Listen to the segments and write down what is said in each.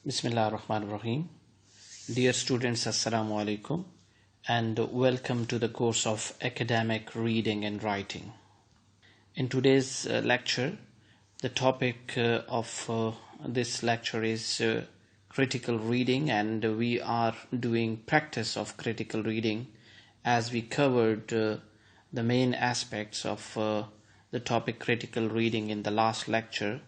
Bismillah ar-Rahman ar-Rahim. Dear students, Assalamu alaikum and welcome to the course of Academic Reading and Writing. In today's lecture, the topic of this lecture is critical reading, and we are doing practice of critical reading as we covered the main aspects of the topic critical reading in the last lecture.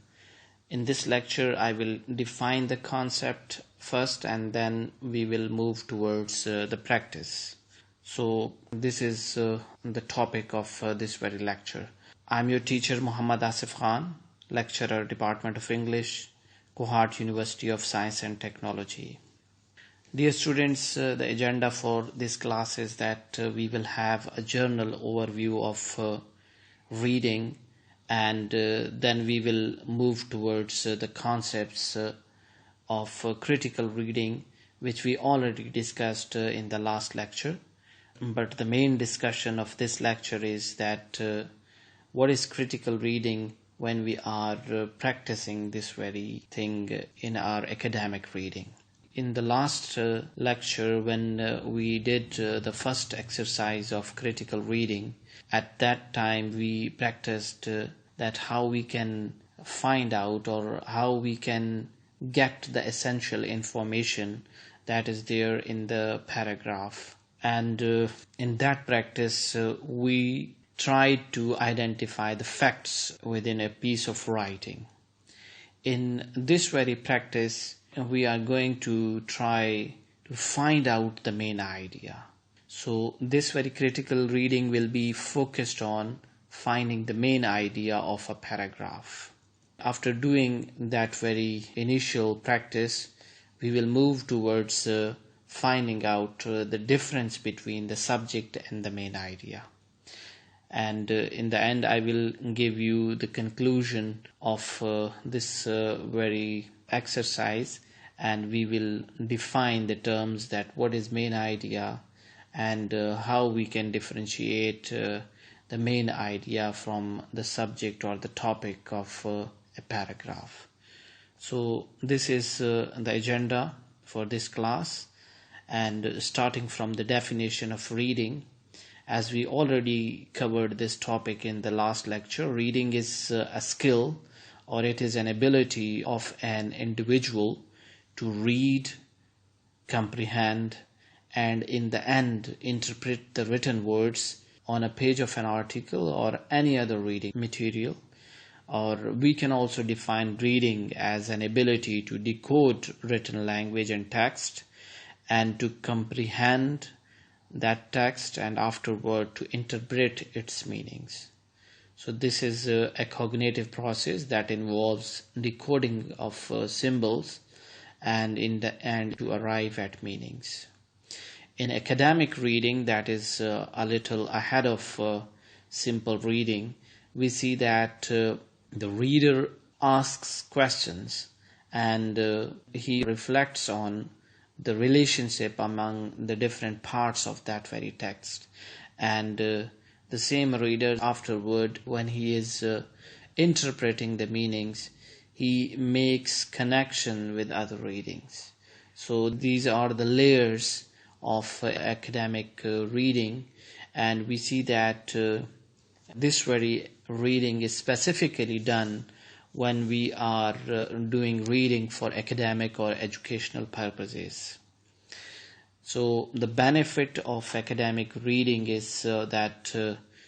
In this lecture, I will define the concept first and then we will move towards the practice. So this is the topic of this very lecture. I am your teacher Muhammad Asif Khan, lecturer, Department of English, Kohat University of Science and Technology. Dear students, the agenda for this class is that we will have a general overview of reading, and then we will move towards the concepts of critical reading, which we already discussed in the last lecture. But the main discussion of this lecture is that what is critical reading when we are practicing this very thing in our academic reading. In the last lecture, when we did the first exercise of critical reading, at that time we practiced that how we can find out or how we can get the essential information that is there in the paragraph. And in that practice, we tried to identify the facts within a piece of writing. In this very practice, we are going to try to find out the main idea. So this very critical reading will be focused on finding the main idea of a paragraph. After doing that very initial practice, we will move towards finding out the difference between the subject and the main idea. And in the end, I will give you the conclusion of this very exercise, and we will define the terms that what is main idea and how we can differentiate the main idea from the subject or the topic of a paragraph. So this is the agenda for this class, and starting from the definition of reading, as we already covered this topic in the last lecture, reading is a skill, or it is an ability of an individual to read, comprehend, and in the end interpret the written words on a page of an article or any other reading material. Or we can also define reading as an ability to decode written language and text and to comprehend that text and afterward to interpret its meanings. So this is a cognitive process that involves decoding of symbols and in the end to arrive at meanings. In academic reading, that is a little ahead of simple reading, we see that the reader asks questions and he reflects on the relationship among the different parts of that very text. And the same reader afterward, when he is interpreting the meanings, he makes connection with other readings. So these are the layers of academic reading, and we see that this very reading is specifically done when we are doing reading for academic or educational purposes. So the benefit of academic reading is that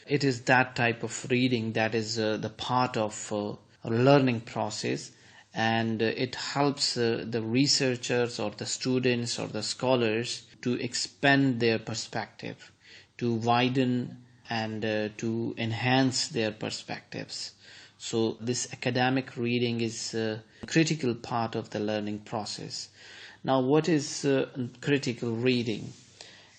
it is that type of reading that is the part of a learning process, and it helps the researchers or the students or the scholars to expand their perspective, to widen and to enhance their perspectives. So this academic reading is a critical part of the learning process. Now, what is critical reading?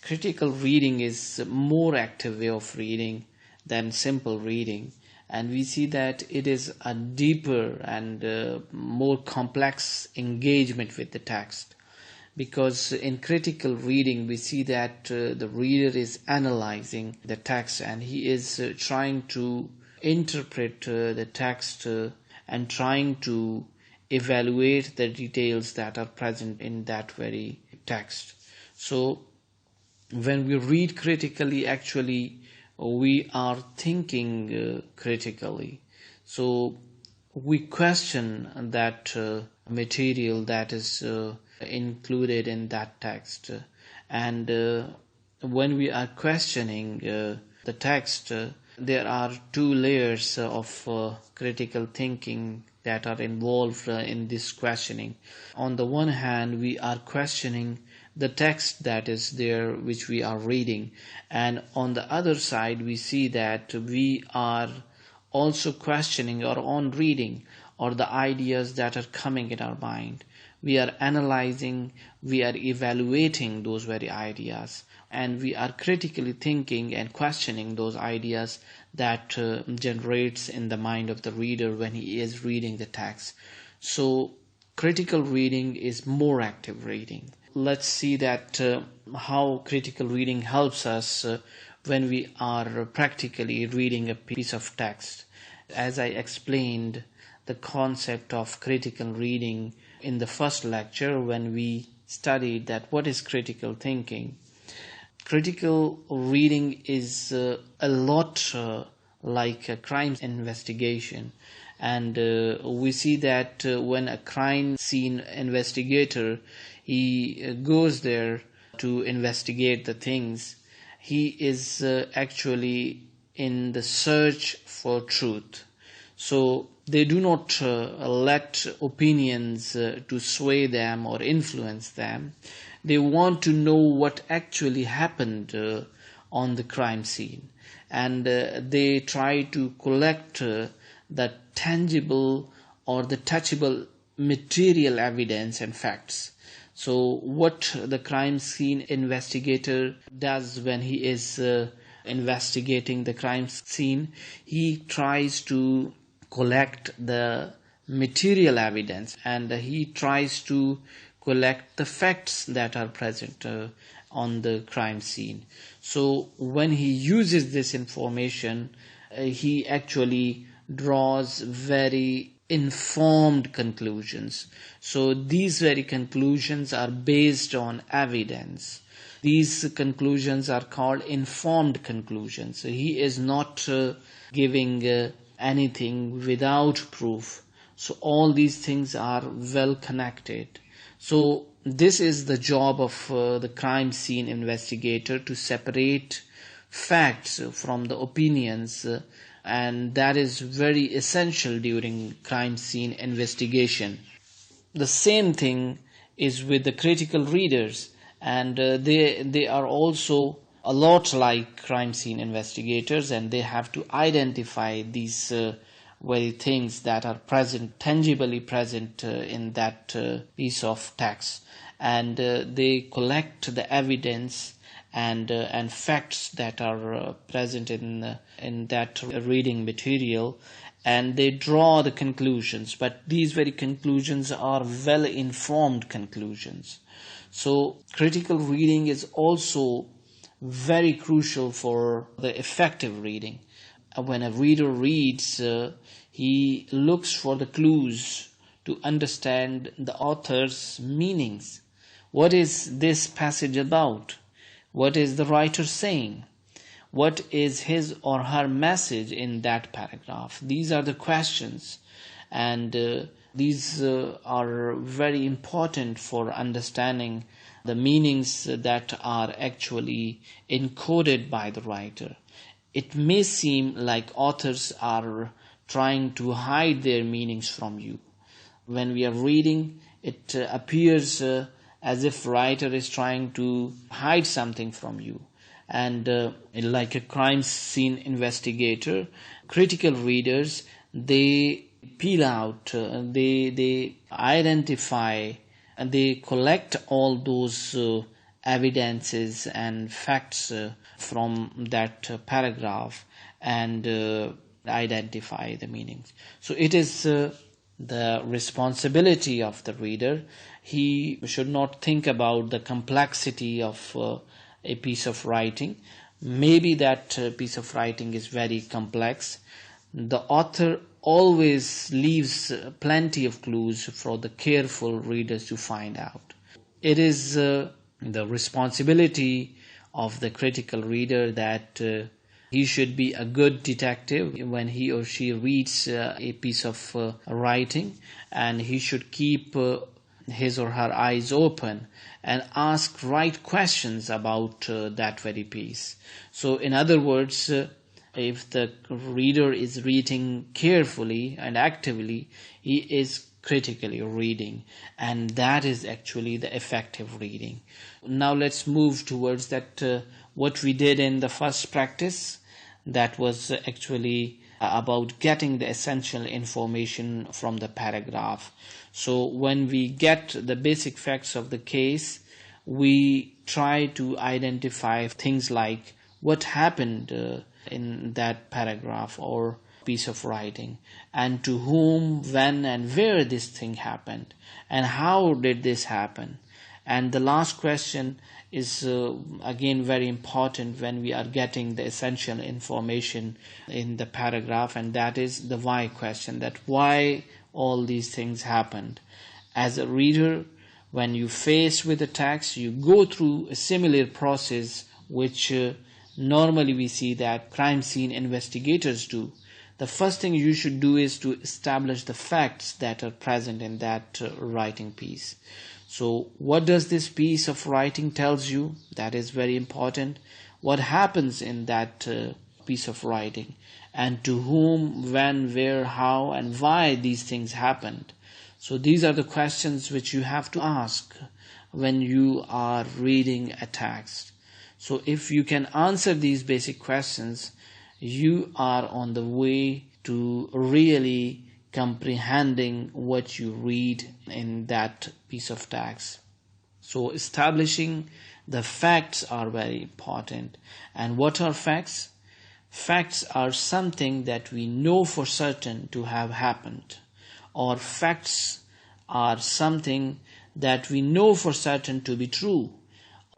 Critical reading is a more active way of reading than simple reading, and we see that it is a deeper and more complex engagement with the text. Because in critical reading, we see that the reader is analyzing the text and he is trying to interpret the text and trying to evaluate the details that are present in that very text. So when we read critically, actually we are thinking critically. So we question that material that is included in that text. And when we are questioning the text, there are two layers of critical thinking that are involved in this questioning. On the one hand, we are questioning the text that is there which we are reading, and on the other side we see that we are also questioning our own reading or the ideas that are coming in our mind. We are analyzing, we are evaluating those very ideas, and we are critically thinking and questioning those ideas that generates in the mind of the reader when he is reading the text. So critical reading is more active reading. Let's see that how critical reading helps us when we are practically reading a piece of text. As I explained the concept of critical reading in the first lecture when we studied that what is critical thinking. Critical reading is a lot like a crime investigation, and we see that when a crime scene investigator he goes there to investigate the things, he is actually in the search for truth. So they do not let opinions to sway them or influence them. They want to know what actually happened on the crime scene, and they try to collect the tangible or the touchable material evidence and facts. So what the crime scene investigator does when he is investigating the crime scene, he tries to collect the material evidence and he tries to collect the facts that are present on the crime scene. So when he uses this information, he actually draws very informed conclusions. So these very conclusions are based on evidence. These conclusions are called informed conclusions. So he is not giving anything without proof. So all these things are well connected. So this is the job of the crime scene investigator, to separate facts from the opinions, and that is very essential during crime scene investigation. The same thing is with the critical readers, and they are also a lot like crime scene investigators, and they have to identify these very things that are present, tangibly present in that piece of text, and they collect the evidence and facts that are present in that reading material, and they draw the conclusions. But these very conclusions are well informed conclusions. So critical reading is also very crucial for the effective reading. When a reader reads, he looks for the clues to understand the author's meanings. What is this passage about? What is the writer saying? What is his or her message in that paragraph? These are the questions, and these are very important for understanding the meanings that are actually encoded by the writer. It may seem like authors are trying to hide their meanings from you. When we are reading, it appears as if writer is trying to hide something from you. And like a crime scene investigator, critical readers, they peel out, they identify, and they collect all those evidences and facts from that paragraph and identify the meanings. So it is the responsibility of the reader. He should not think about the complexity of a piece of writing. Maybe that piece of writing is very complex. The author always leaves plenty of clues for the careful readers to find out. It is the responsibility of the critical reader that he should be a good detective when he or she reads a piece of writing, and he should keep his or her eyes open and ask right questions about that very piece. So in other words, if the reader is reading carefully and actively, he is critically reading, and that is actually the effective reading. Now let's move towards that what we did in the first practice. That was actually about getting the essential information from the paragraph. So when we get the basic facts of the case, we try to identify things like what happened in that paragraph or piece of writing, and to whom, when, and where this thing happened, and how did this happen. And the last question is again very important when we are getting the essential information in the paragraph, and that is the why question, that why all these things happened. As a reader, when you face with the text, you go through a similar process which normally we see that crime scene investigators do. The first thing you should do is to establish the facts that are present in that writing piece. So what does this piece of writing tells you? That is very important. What happens in that piece of writing, and to whom, when, where, how, and why these things happened. So these are the questions which you have to ask when you are reading a text. So if you can answer these basic questions, you are on the way to really comprehending what you read in that piece of text. So establishing the facts are very important. And what are facts? Facts are something that we know for certain to have happened, or facts are something that we know for certain to be true.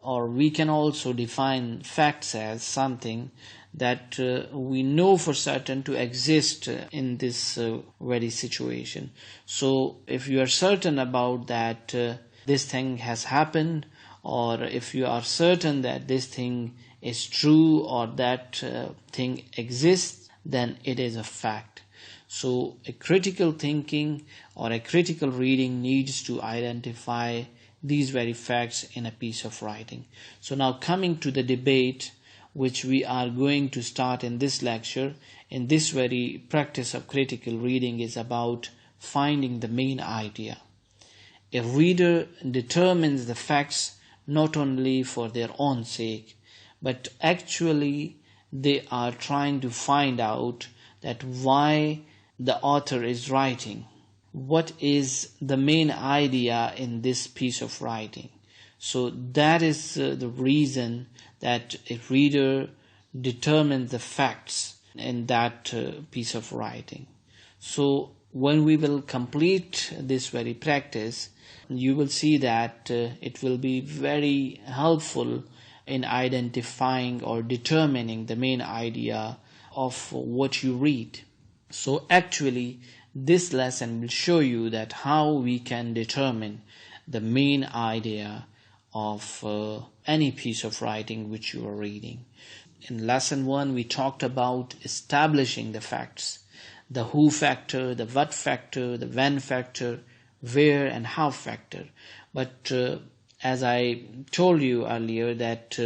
Or we can also define facts as something that we know for certain to exist in this very situation. So if you are certain about that this thing has happened, or if you are certain that this thing is true or that thing exists, then it is a fact. So a critical thinking or a critical reading needs to identify these very facts in a piece of writing. So now coming to the debate which we are going to start in this lecture, in this very practice of critical reading, is about finding the main idea. A reader determines the facts not only for their own sake, but actually they are trying to find out that why the author is writing. What is the main idea in this piece of writing? So that is the reason that a reader determines the facts in that piece of writing. So when we will complete this very practice, you will see that it will be very helpful in identifying or determining the main idea of what you read. So actually, this lesson will show you that how we can determine the main idea of any piece of writing which you are reading. In lesson 1, we talked about establishing the facts, the who factor, the what factor, the when factor, where and how factor. But as I told you earlier, that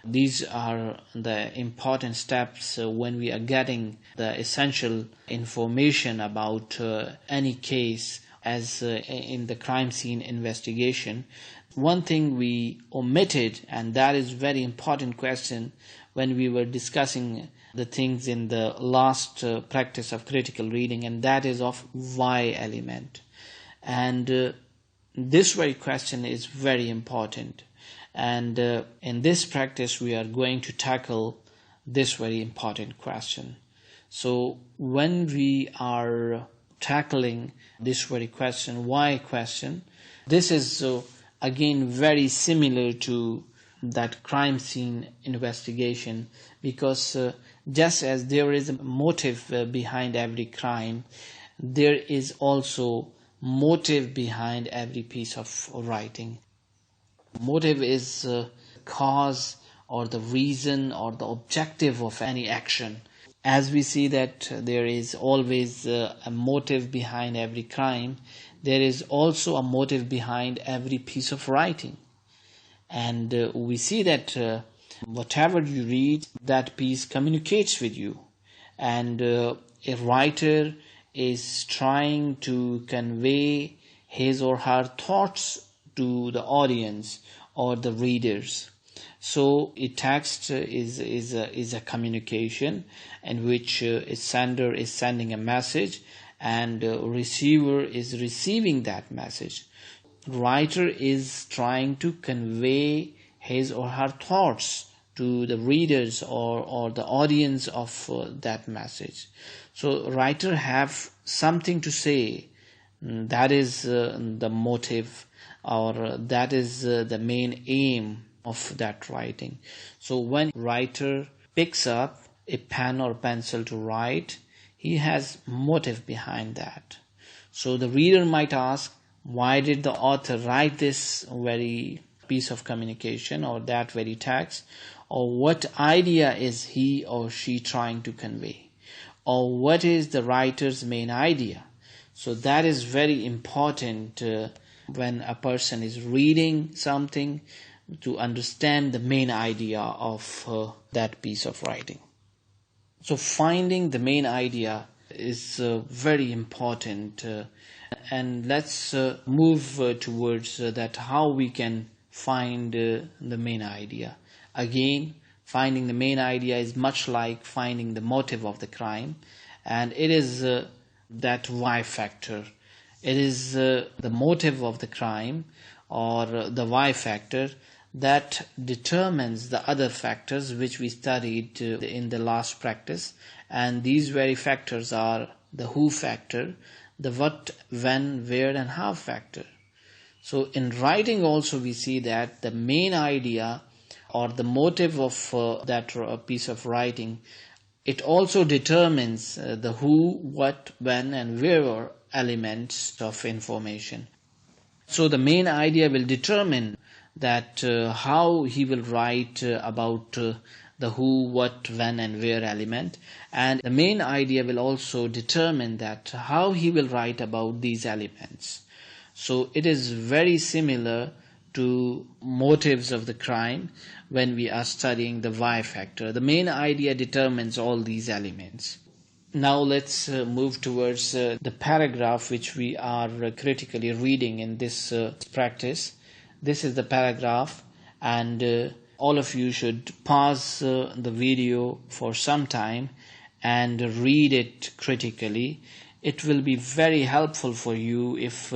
these are the important steps when we are getting the essential information about any case, as in the crime scene investigation. One thing we omitted, and that is very important question when we were discussing the things in the last practice of critical reading, and that is of why element. And this very question is very important. And in this practice, we are going to tackle this very important question. So when we are tackling this very question, why question, this is again very similar to that crime scene investigation, because Just as there is a motive behind every crime, there is also motive behind every piece of writing. Motive is cause or the reason or the objective of any action. As we see that there is always a motive behind every crime, there is also a motive behind every piece of writing. And we see that whatever you read, that piece communicates with you. And a writer is trying to convey his or her thoughts to the audience or the readers. So a text is a communication in which a sender is sending a message and a receiver is receiving that message. Writer is trying to convey his or her thoughts to the readers or the audience of that message. So writer have something to say. That is the motive, or that is the main aim of that writing. So when writer picks up a pen or pencil to write, he has motive behind that. So the reader might ask, why did the author write this very piece of communication or that very text? Or what idea is he or she trying to convey? Or what is the writer's main idea? So that is very important when a person is reading something, to understand the main idea of that piece of writing. So finding the main idea is very important, and let's move towards that how we can find the main idea. Again, finding the main idea is much like finding the motive of the crime, and it is that why factor. It is the motive of the crime or the why factor that determines the other factors which we studied in the last practice. And these very factors are the who factor, the what, when, where and how factor. So in writing also we see that the main idea or the motive of that piece of writing, it also determines the who, what, when and where elements of information. So the main idea will determine that how he will write about the who, what, when and where element, and the main idea will also determine that how he will write about these elements. So it is very similar to motives of the crime when we are studying the why factor. The main idea determines all these elements. Now let's move towards the paragraph which we are critically reading in this practice. This is the paragraph, and all of you should pause the video for some time and read it critically. It will be very helpful for you if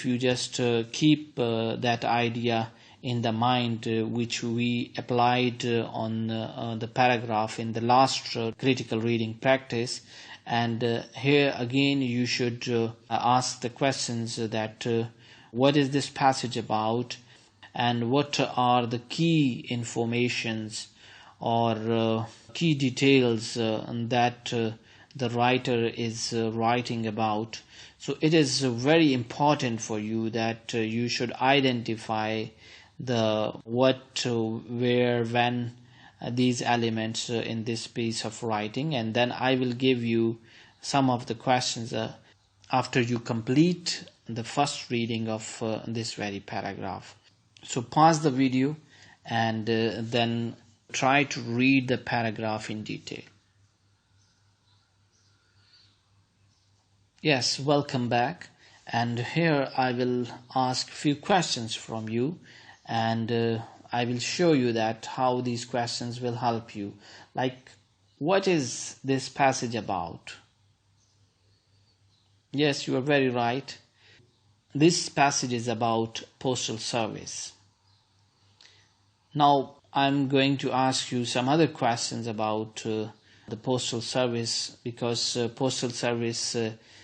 you just keep that idea in the mind which we applied on the paragraph in the last critical reading practice. And here again you should ask the questions that what is this passage about, and what are the key informations or key details that the writer is writing about. So it is very important for you that you should identify the what, where, when, these elements in this piece of writing, and then I will give you some of the questions after you complete the first reading of this very paragraph. So pause the video and then try to read the paragraph in detail. Yes, welcome back. And here I will ask few questions from you, and I will show you that how these questions will help you. Like, what is this passage about? Yes, you are very right. This passage is about postal service. Now, I'm going to ask you some other questions about the postal service, because postal service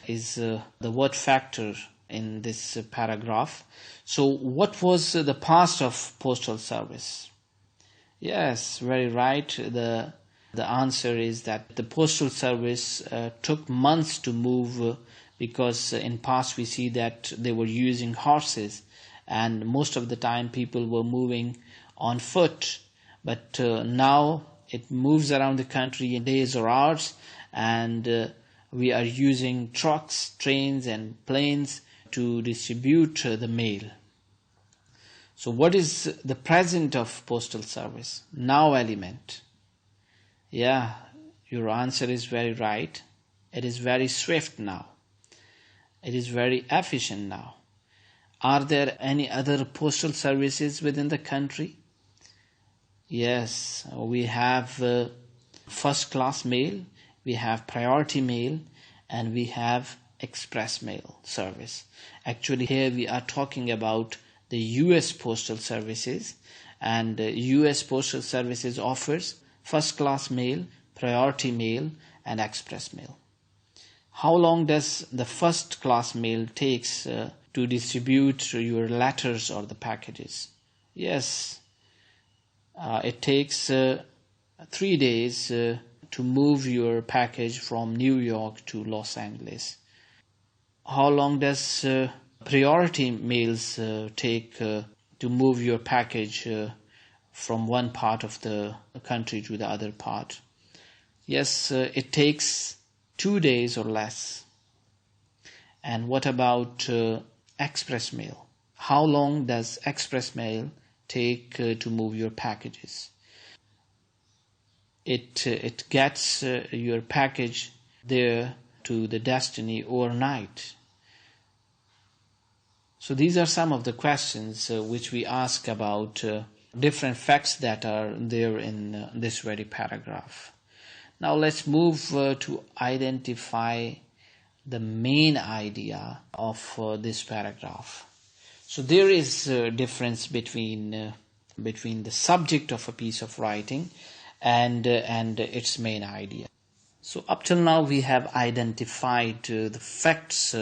is the what factor in this paragraph. So what was the past of postal service? Yes, very right. The The answer is that the postal service took months to move because in past we see that they were using horses, and most of the time people were moving on foot. But now it moves around the country in days or hours, and we are using trucks, trains and planes to distribute the mail. So what is the present of postal service? Now element. Yeah, your answer is very right. It is very swift now. It is very efficient now. Are there any other postal services within the country? Yes, we have first class mail, we have priority mail, and we have express mail service. Actually, here we are talking about the US Postal Services, and US Postal Services offers first class mail, priority mail and express mail. How long does the first class mail takes to distribute your letters or the packages? Yes, it takes 3 days to move your package from New York to Los Angeles. How long does priority mails take to move your package from one part of the country to the other part? Yes, it takes 2 days or less. And what about express mail? How long does express mail take to move your packages? It gets your package there to the destiny overnight. So these are some of the questions which we ask about different facts that are there in this very paragraph. Now let's move to identify the main idea of this paragraph. So there is a difference between the subject of a piece of writing and its main idea. So up till now we have identified the facts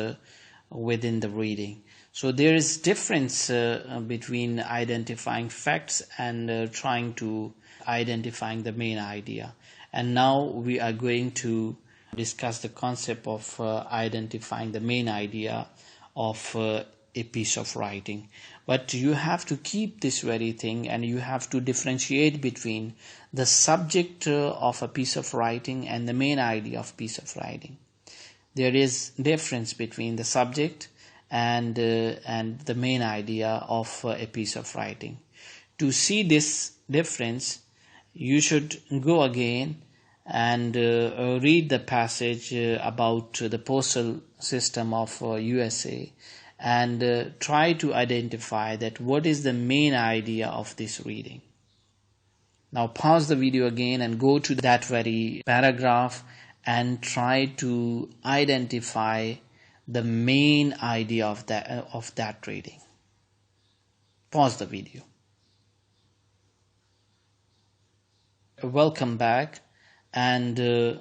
within the reading. So there is difference between identifying facts and trying to identifying the main idea. And now we are going to discuss the concept of identifying the main idea of a piece of writing. But you have to keep this very thing, and you have to differentiate between the subject of a piece of writing and the main idea of piece of writing. There is difference between the subject and the main idea of a piece of writing. To see this difference, you should go again and read the passage about the postal system of USA and try to identify that what is the main idea of this reading. Now pause the video again and go to that very paragraph and try to identify the main idea of that reading. Pause the video. Welcome back, and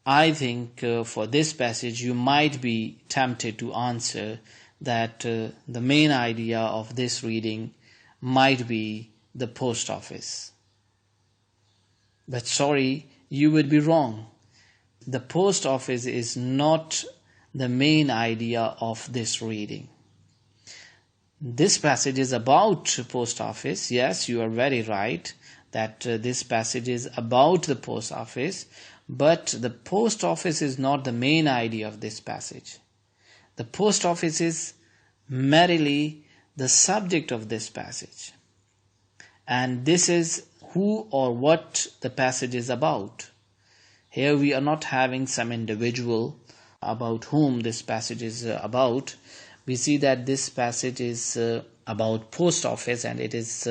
I think for this passage you might be tempted to answer that the main idea of this reading might be the post office. But sorry, you would be wrong. The post office is not the main idea of this reading. This passage is about post office. Yes, you are very right that this passage is about the post office, but the post office is not the main idea of this passage. The post office is merely the subject of this passage, and this is who or what the passage is about. Here we are not having some individual about whom this passage is about. We see that this passage is about post office, and it is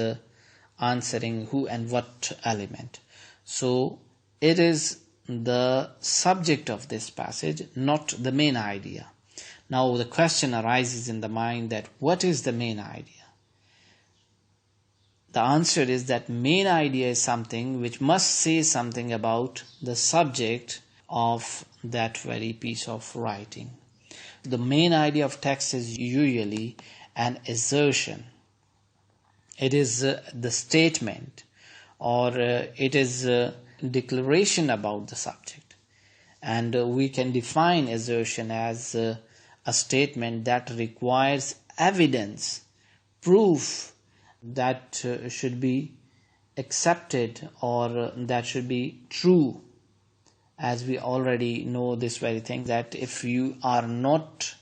answering who and what element. So it is the subject of this passage, not the main idea. Now the question arises in the mind that what is the main idea? The answer is that main idea is something which must say something about the subject of that very piece of writing. The main idea of text is usually an assertion. It is the statement, or it is declaration about the subject. And we can define assertion as a statement that requires evidence, proof that should be accepted or that should be true. As we already know this very thing, that if you are not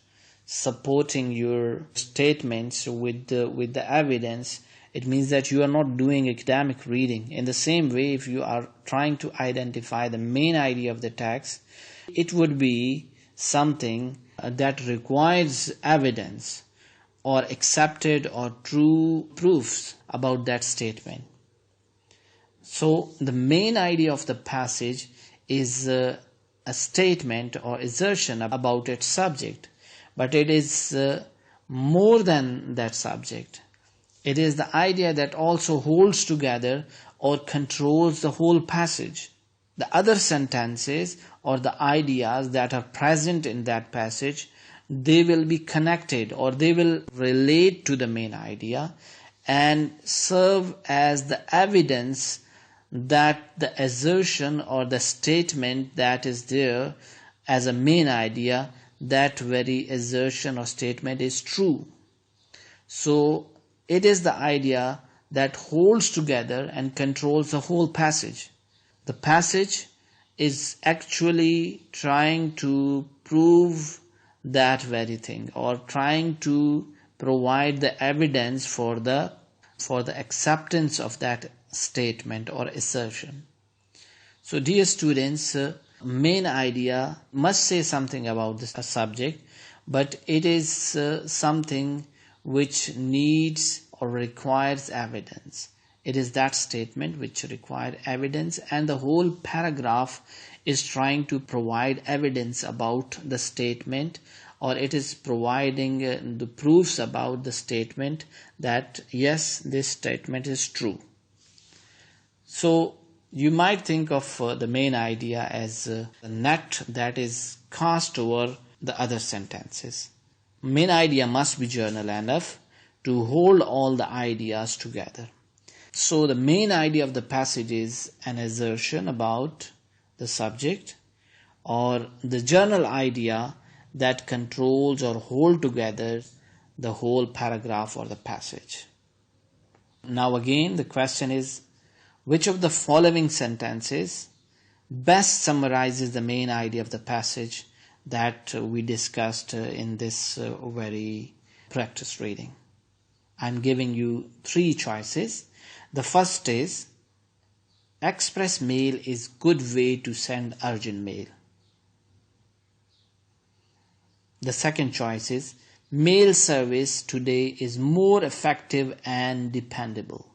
supporting your statements with the evidence, it means that you are not doing academic reading. In the same way, if you are trying to identify the main idea of the text, it would be something that requires evidence or accepted or true proofs about that statement. So the main idea of the passage is a statement or assertion about its subject, but it is more than that subject. It is the idea that also holds together or controls the whole passage. The other sentences or the ideas that are present in that passage, they will be connected or they will relate to the main idea and serve as the evidence that the assertion or the statement that is there as a main idea, that very assertion or statement is true. So it is the idea that holds together and controls the whole passage. The passage is actually trying to prove that very thing or trying to provide the evidence for the acceptance of that statement or assertion. So dear students, main idea must say something about this subject, but it is something which needs or requires evidence. It is that statement which requires evidence, and the whole paragraph is trying to provide evidence about the statement, or it is providing the proofs about the statement that yes, this statement is true. So you might think of the main idea as a net that is cast over the other sentences. Main idea must be general enough to hold all the ideas together. So the main idea of the passage is an assertion about the subject or the general idea that controls or hold together the whole paragraph or the passage. Now again, the question is, which of the following sentences best summarizes the main idea of the passage that we discussed in this very practice reading? I'm giving you 3 choices. The first is, express mail is good way to send urgent mail. The second choice is, mail service today is more effective and dependable.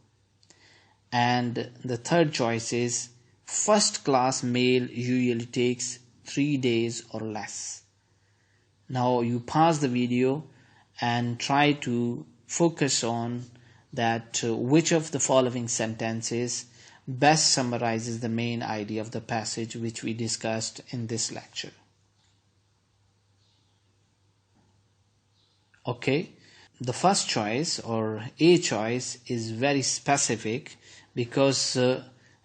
And the third choice is, first class mail usually takes 3 days or less. Now you pause the video and try to focus on that which of the following sentences best summarizes the main idea of the passage which we discussed in this lecture. Okay, the first choice or A choice is very specific, because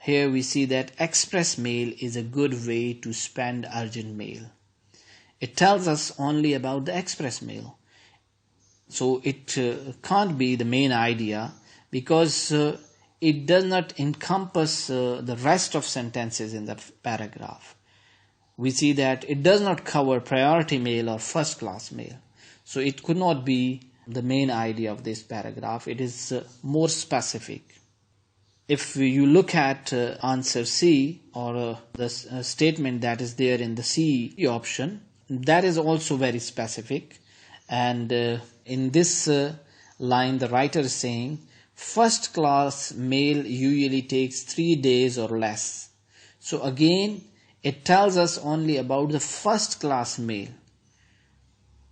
here we see that express mail is a good way to spend urgent mail. It tells us only about the express mail. So it can't be the main idea, because it does not encompass the rest of sentences in the paragraph. We see that it does not cover priority mail or first class mail. So it could not be the main idea of this paragraph. It is more specific. If you look at answer C, or the statement that is there in the C option, that is also very specific. And in this line, the writer is saying, first class mail usually takes 3 days or less. So again, it tells us only about the first class mail.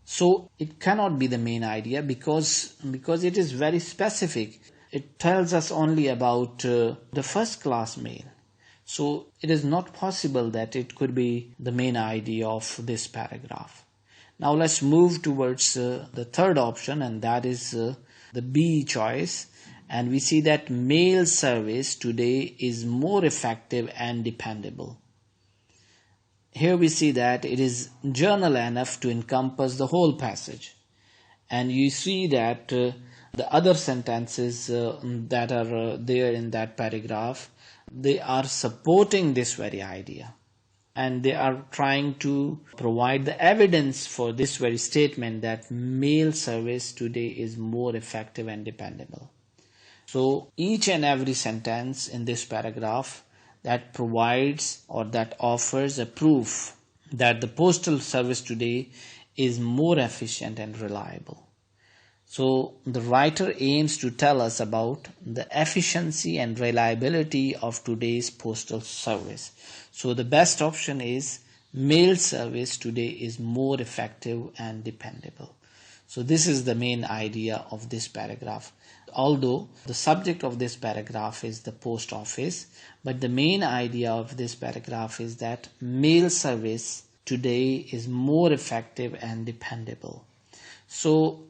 So it cannot be the main idea, because it is very specific. It tells us only about the first class mail. So it is not possible that it could be the main idea of this paragraph. Now let's move towards the third option, and that is the B choice. and we see that mail service today is more effective and dependable. Here we see that it is general enough to encompass the whole passage. And you see that the other sentences that are there in that paragraph, they are supporting this very idea. And they are trying to provide the evidence for this very statement that mail service today is more effective and dependable. So each and every sentence in this paragraph that provides or that offers a proof that the postal service today is more efficient and reliable. So the writer aims to tell us about the efficiency and reliability of today's postal service. So the best option is mail service today is more effective and dependable. So this is the main idea of this paragraph. Although the subject of this paragraph is the post office, but the main idea of this paragraph is that mail service today is more effective and dependable. So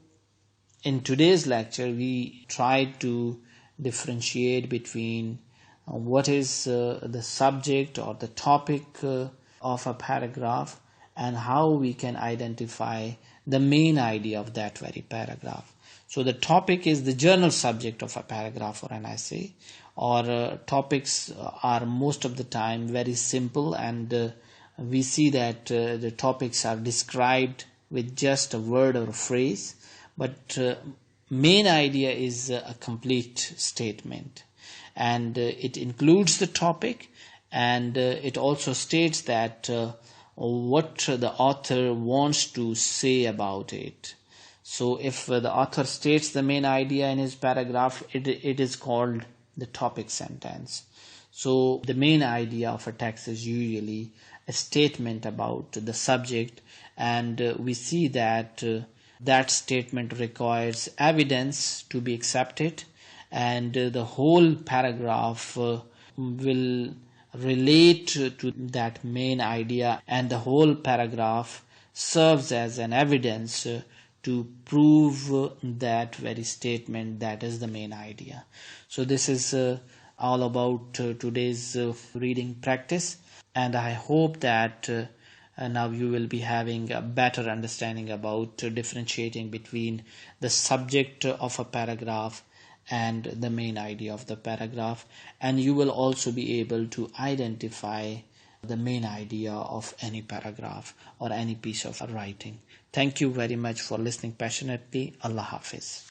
in today's lecture, we tried to differentiate between what is the subject or the topic of a paragraph and how we can identify the main idea of that very paragraph. So the topic is the general subject of a paragraph or an essay, or topics are most of the time very simple, and we see that the topics are described with just a word or a phrase. But main idea is a complete statement, and it includes the topic, and it also states that what the author wants to say about it. So if the author states the main idea in his paragraph, it is called the topic sentence. So the main idea of a text is usually a statement about the subject, and we see that that statement requires evidence to be accepted, and the whole paragraph will relate to that main idea, and the whole paragraph serves as an evidence to prove that very statement that is the main idea. So this is all about today's reading practice, and I hope that now you will be having a better understanding about differentiating between the subject of a paragraph and the main idea of the paragraph, and you will also be able to identify the main idea of any paragraph or any piece of writing. Thank you very much for listening passionately. Allah Hafiz.